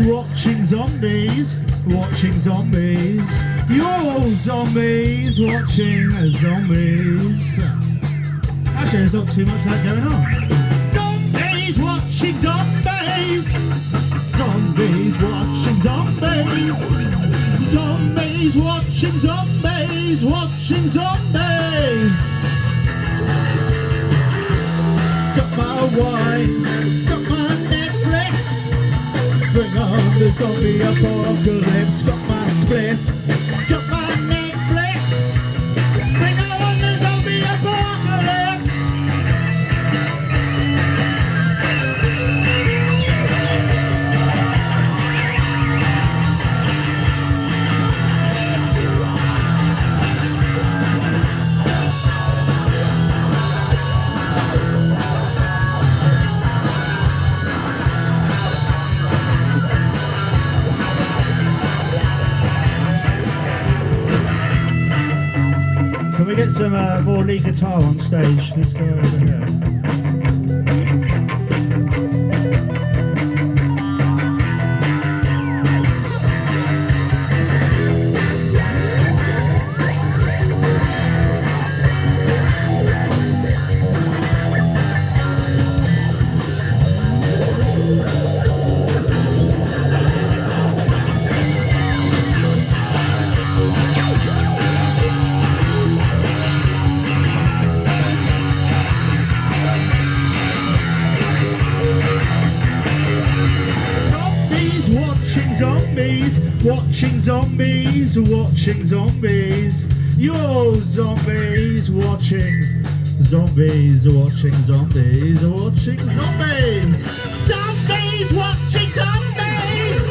Watching zombies, watching zombies. You're all zombies, watching zombies. Actually, there's not too much of that going on. Zombies, watching zombies. Zombies, watching zombies. Zombies, watching zombies, watching zombies. Got my wine, got my Netflix. Bring on the zombie apocalypse. Got my split, got my Netflix. Bring on the zombie apocalypse. Can we get some more lead guitar on stage? This guy over here. Watching zombies, watching zombies. You're zombies, watching zombies, watching zombies, watching zombies. Zombies, watching zombies.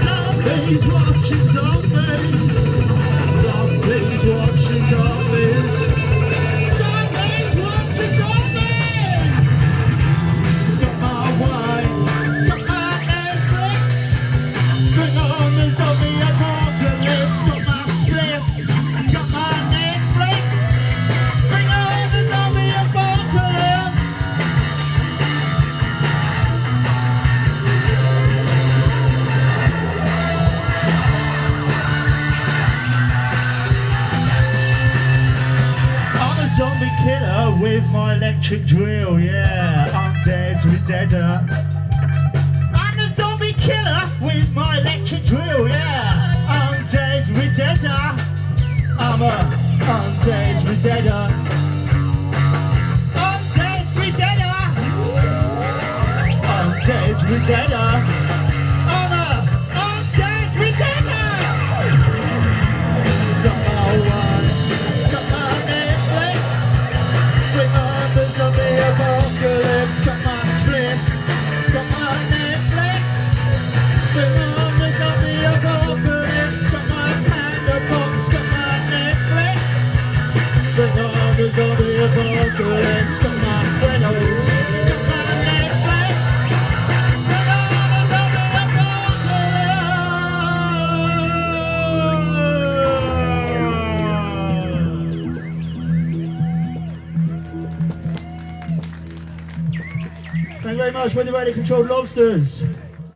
Zombies, watching zombies. Zombies, watching zombies. Zombies, watching zombies. Got my wine, got my Netflix. Bring on the zombie apocalypse. Got my split, got my Netflix. Bring on the zombie apocalypse. I'm a zombie killer with my electric drill, yeah. I'm dead to deader. Killer with my electric drill, yeah. Undead rededder. I'm a undead rededder. Undead rededder. Undead rededder. I'm a undead rededder. Got my wine, got my Netflix. Bring on the zombie apocalypse. Got my split, got my Netflix. Bring on the zombie apocalypse. Got my panda box, got my Netflix. Bring on the zombie apocalypse. Got my Reynolds, got my Netflix. Bring on the zombie apocalypse. Thank you very much for the radio controlled lobsters.